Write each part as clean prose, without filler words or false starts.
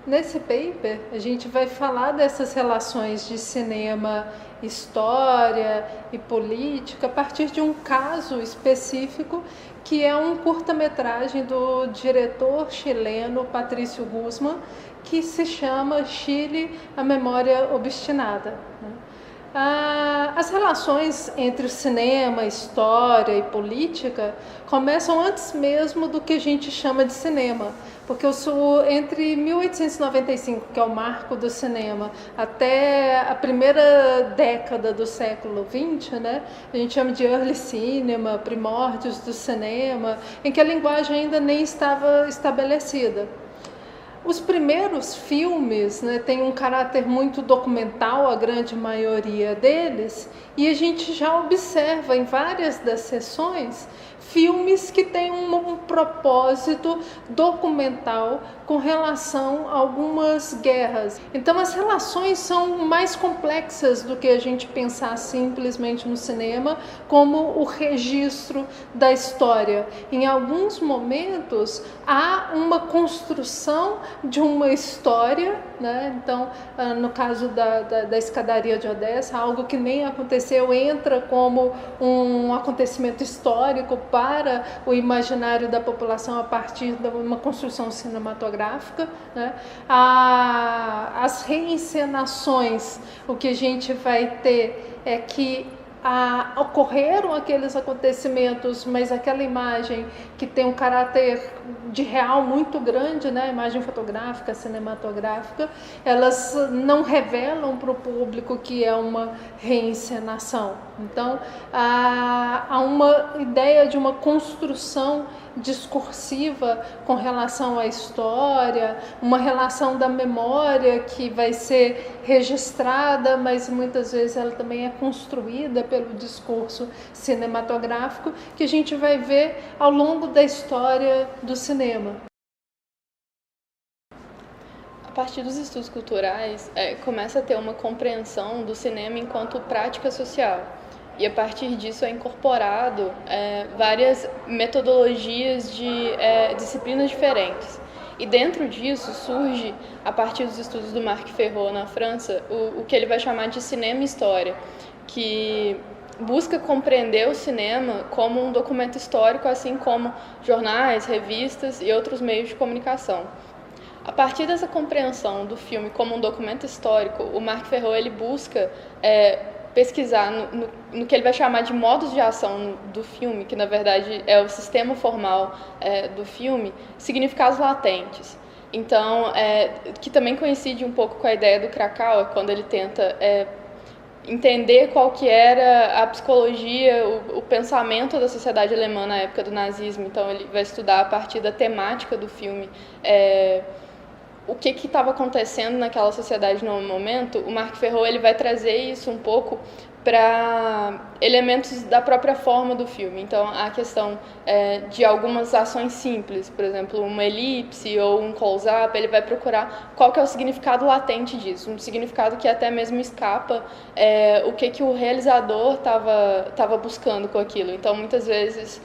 Nesse paper, a gente vai falar dessas relações de cinema, história e política a partir de um caso específico que é um curta-metragem do diretor chileno Patricio Guzmán, que se chama Chile, a Memória Obstinada. As relações entre o cinema, história e política começam antes mesmo do que a gente chama de cinema, porque entre 1895, que é o marco do cinema, até a primeira década do século XX, né, a gente chama de early cinema, primórdios do cinema, em que a linguagem ainda nem estava estabelecida. Os primeiros filmes, né, têm um caráter muito documental, a grande maioria deles, e a gente já observa em várias das sessões filmes que têm um propósito documental com relação a algumas guerras. Então as relações são mais complexas do que a gente pensar simplesmente no cinema como o registro da história. Em alguns momentos há uma construção de uma história, né? Então no caso da escadaria de Odessa, algo que nem aconteceu entra como um acontecimento histórico para o imaginário da população a partir de uma construção cinematográfica, né? As reencenações, o que a gente vai ter é que ocorreram aqueles acontecimentos, mas aquela imagem que tem um caráter de real muito grande, né? Imagem fotográfica, cinematográfica, elas não revelam para o público que é uma reencenação. Então, há uma ideia de uma construção discursiva com relação à história, uma relação da memória que vai ser registrada, mas muitas vezes ela também é construída pelo discurso cinematográfico, que a gente vai ver ao longo da história do cinema. A partir dos estudos culturais, começa a ter uma compreensão do cinema enquanto prática social. E a partir disso é incorporado várias metodologias de disciplinas diferentes. E dentro disso surge, a partir dos estudos do Marc Ferraud na França, o que ele vai chamar de cinema e história, que busca compreender o cinema como um documento histórico, assim como jornais, revistas e outros meios de comunicação. A partir dessa compreensão do filme como um documento histórico, o Marc Ferraud ele busca pesquisar no que ele vai chamar de modos de ação do filme, que na verdade é o sistema formal do filme, significados latentes. Então, que também coincide um pouco com a ideia do Krakauer, quando ele tenta entender qual que era a psicologia, o pensamento da sociedade alemã na época do nazismo. Então, ele vai estudar a partir da temática do filme o que estava acontecendo naquela sociedade no momento. O Marc Ferraud ele vai trazer isso um pouco para elementos da própria forma do filme. Então, a questão de algumas ações simples, por exemplo, uma elipse ou um close-up, ele vai procurar qual que é o significado latente disso, um significado que até mesmo escapa o que o realizador estava buscando com aquilo. Então, muitas vezes,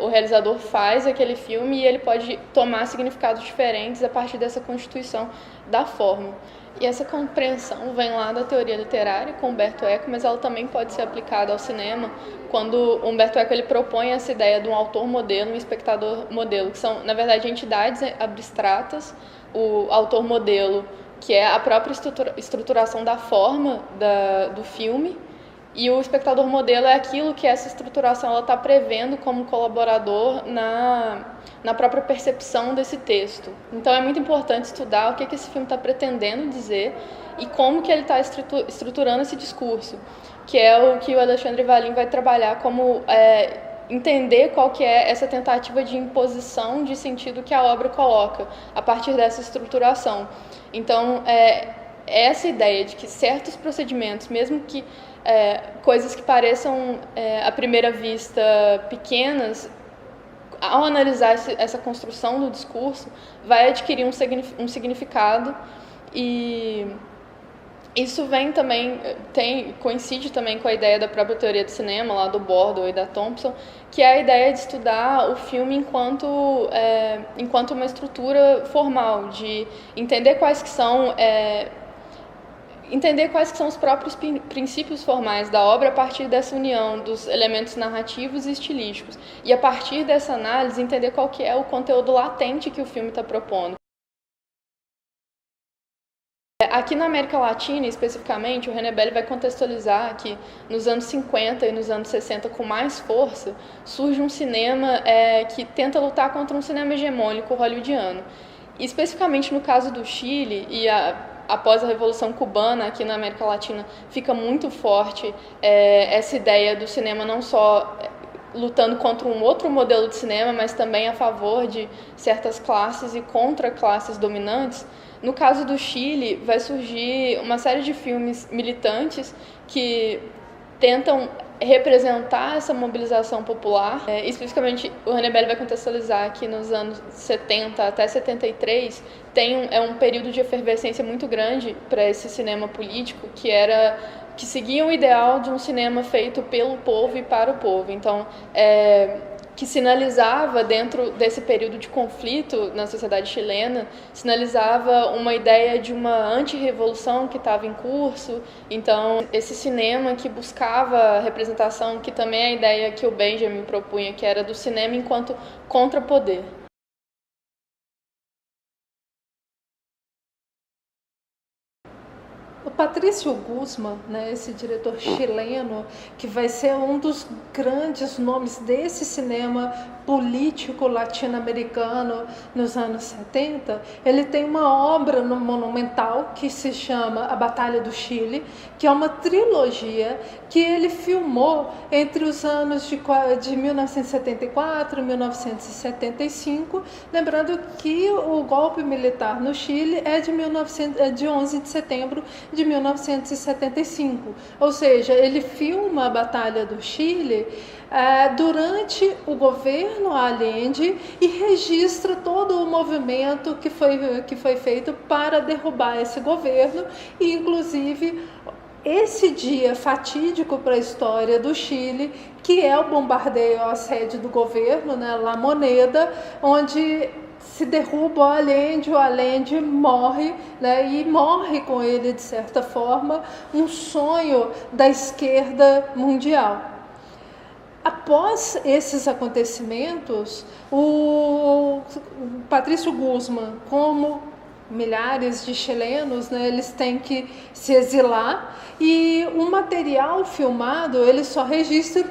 o realizador faz aquele filme e ele pode tomar significados diferentes a partir dessa constituição da forma. E essa compreensão vem lá da teoria literária com Umberto Eco, mas ela também pode ser aplicada ao cinema, quando Umberto Eco ele propõe essa ideia de um autor modelo e um espectador modelo, que são, na verdade, entidades abstratas. O autor modelo, que é a própria estruturação da forma do filme, e o espectador modelo é aquilo que essa estruturação está prevendo como colaborador na própria percepção desse texto. Então é muito importante estudar o que esse filme está pretendendo dizer e como que ele está estruturando esse discurso, que é o que o Alexandre Valin vai trabalhar como entender qual que é essa tentativa de imposição de sentido que a obra coloca a partir dessa estruturação. Então, essa ideia de que certos procedimentos, mesmo que coisas que pareçam à primeira vista pequenas, ao analisar essa construção do discurso, vai adquirir um significado e Isso vem também, coincide também com a ideia da própria teoria do cinema, lá do Bordow e da Thompson, que é a ideia de estudar o filme enquanto uma estrutura formal, de entender quais que são os próprios princípios formais da obra a partir dessa união dos elementos narrativos e estilísticos. E a partir dessa análise, entender qual que é o conteúdo latente que o filme está propondo. Aqui na América Latina, especificamente, o René Belli vai contextualizar que nos anos 50 e nos anos 60, com mais força, surge um cinema que tenta lutar contra um cinema hegemônico hollywoodiano. E, especificamente no caso do Chile, após a Revolução Cubana, aqui na América Latina, fica muito forte essa ideia do cinema não só lutando contra um outro modelo de cinema, mas também a favor de certas classes e contra classes dominantes. No caso do Chile, vai surgir uma série de filmes militantes que tentam representar essa mobilização popular. Especificamente, o René Belli vai contextualizar que nos anos 70 até 73 é um período de efervescência muito grande para esse cinema político, que seguia o ideal de um cinema feito pelo povo e para o povo. Então, que sinalizava, dentro desse período de conflito na sociedade chilena, sinalizava uma ideia de uma antirrevolução que estava em curso. Então, esse cinema que buscava representação, que também é a ideia que o Benjamin propunha, que era do cinema enquanto contrapoder. O Patrício Guzmán, né, esse diretor chileno, que vai ser um dos grandes nomes desse cinema político latino-americano nos anos 70, ele tem uma obra monumental que se chama A Batalha do Chile, que é uma trilogia que ele filmou entre os anos de 1974 e 1975, lembrando que o golpe militar no Chile é de 11 de setembro de 1975, ou seja, ele filma a Batalha do Chile durante o governo Allende e registra todo o movimento que foi feito para derrubar esse governo, e inclusive esse dia fatídico para a história do Chile, que é o bombardeio à sede do governo, né, La Moneda, onde se derruba o Allende morre, né, e morre com ele, de certa forma, um sonho da esquerda mundial. Após esses acontecimentos, o Patrício Guzmán, como milhares de chilenos, né, eles têm que se exilar, e o material filmado ele só resiste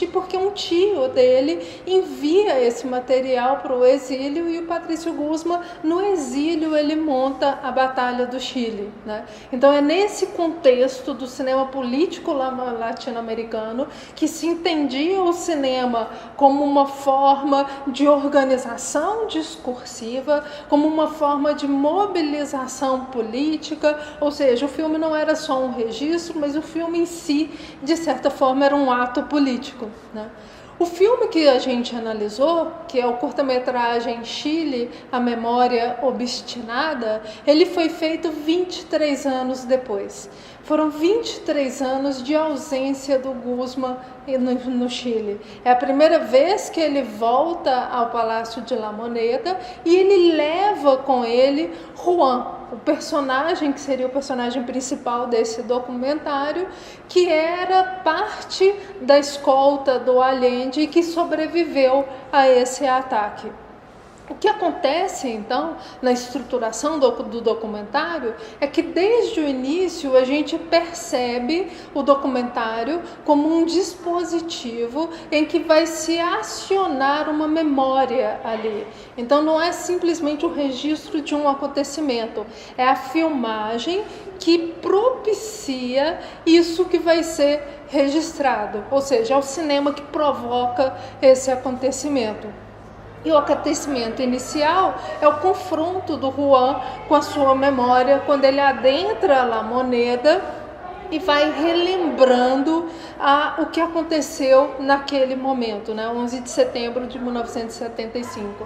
porque um tio dele envia esse material para o exílio, e o Patrício Guzmán, no exílio, ele monta a Batalha do Chile, né? Então é nesse contexto do cinema político latino-americano que se entendia o cinema como uma forma de organização discursiva, como uma forma de mobilização política, ou seja, o filme não era só um registro, mas o filme em si, de certa forma, era um ato político, né? O filme que a gente analisou, que é o curta-metragem Chile, A Memória Obstinada, ele foi feito 23 anos depois. Foram 23 anos de ausência do Guzmán no Chile. É a primeira vez que ele volta ao Palácio de La Moneda e ele leva com ele Juan, o personagem que seria o personagem principal desse documentário, que era parte da escolta do Allende e que sobreviveu a esse ataque. O que acontece, então, na estruturação do documentário é que, desde o início, a gente percebe o documentário como um dispositivo em que vai se acionar uma memória ali. Então, não é simplesmente o registro de um acontecimento, é a filmagem que propicia isso que vai ser registrado, ou seja, é o cinema que provoca esse acontecimento. E o acontecimento inicial é o confronto do Juan com a sua memória, quando ele adentra a La Moneda e vai relembrando o que aconteceu naquele momento, né, 11 de setembro de 1975.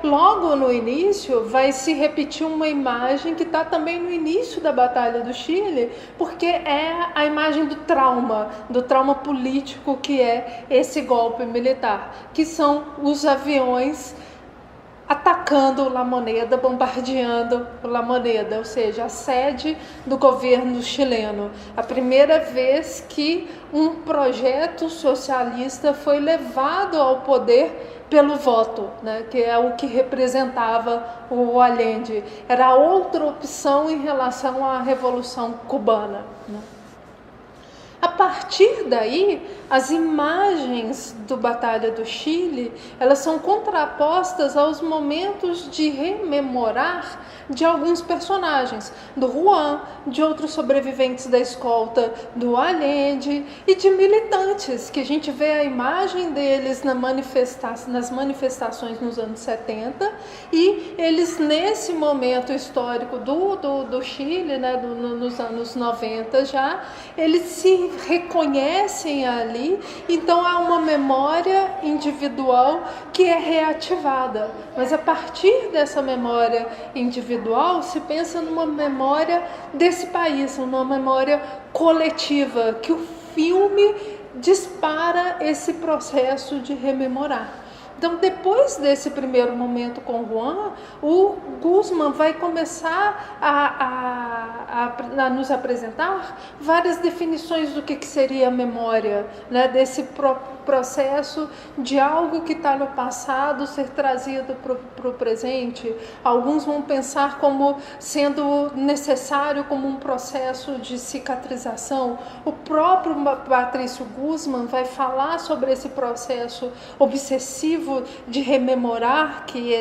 logo no início vai se repetir uma imagem que está também no início da Batalha do Chile, porque é a imagem do trauma político que é esse golpe militar, que são os aviões atacando La Moneda, bombardeando La Moneda, ou seja, a sede do governo chileno. A primeira vez que um projeto socialista foi levado ao poder pelo voto, né, que é o que representava o Allende. Era outra opção em relação à Revolução Cubana, né? A partir daí, as imagens do Batalha do Chile, elas são contrapostas aos momentos de rememorar de alguns personagens, do Juan, de outros sobreviventes da escolta do Allende e de militantes, que a gente vê a imagem deles nas manifestações nos anos 70 e eles nesse momento histórico do Chile, né, nos anos 90 já, eles se reconhecem ali, então há uma memória individual que é reativada, mas a partir dessa memória individual se pensa numa memória desse país, numa memória coletiva, que o filme dispara esse processo de rememorar. Então, depois desse primeiro momento com Juan, o Guzmán vai começar a nos apresentar várias definições do que seria a memória, né? Desse processo de algo que está no passado ser trazido para o presente. Alguns vão pensar como sendo necessário como um processo de cicatrização. O próprio Patrício Guzmán vai falar sobre esse processo obsessivo de rememorar, que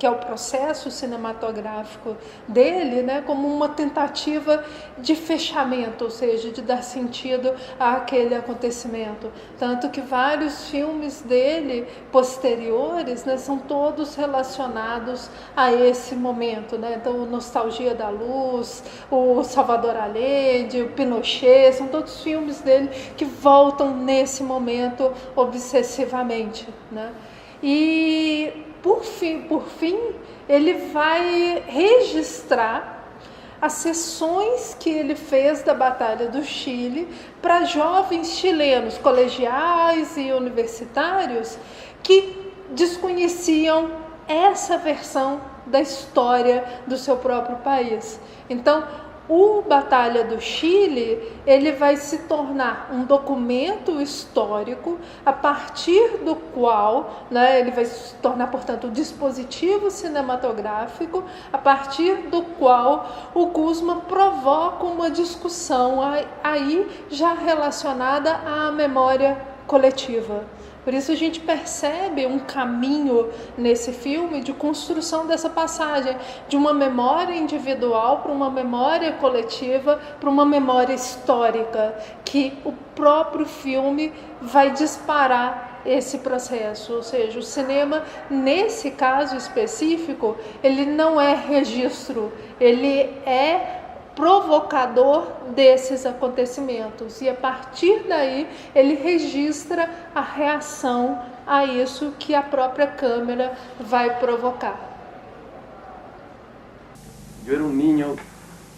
é o processo cinematográfico dele, né, como uma tentativa de fechamento, ou seja, de dar sentido àquele acontecimento. Tanto que vários filmes dele posteriores, né, são todos relacionados a esse momento, né? Então, Nostalgia da Luz, o Salvador Allende, o Pinochet, são todos filmes dele que voltam nesse momento obsessivamente, né? E, por fim, ele vai registrar as sessões que ele fez da Batalha do Chile para jovens chilenos, colegiais e universitários, que desconheciam essa versão da história do seu próprio país. Então, o Batalha do Chile, ele vai se tornar um documento histórico a partir do qual, né, ele vai se tornar, portanto, um dispositivo cinematográfico a partir do qual o Guzmán provoca uma discussão aí já relacionada à memória coletiva. Por isso a gente percebe um caminho nesse filme de construção dessa passagem, de uma memória individual para uma memória coletiva, para uma memória histórica, que o próprio filme vai disparar esse processo. Ou seja, o cinema, nesse caso específico, ele não é registro, ele é provocador desses acontecimentos, e a partir daí ele registra a reação a isso que a própria câmera vai provocar. Yo era un niño,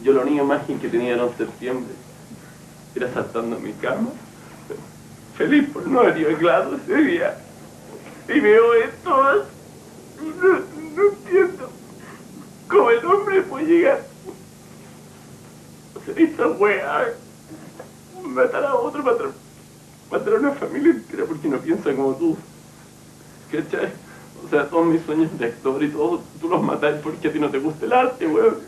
la única imagen que tenía era un septiembre, era saltando a mi cama, feliz por no haber llegado ese día, y veo esto y no entiendo cómo el hombre puede llegar esta wea, matar a otro, matar a una familia entera porque no piensa como tú, ¿cachai? O sea, todos mis sueños de actor y todo, tú los matas porque a ti no te gusta el arte, weón.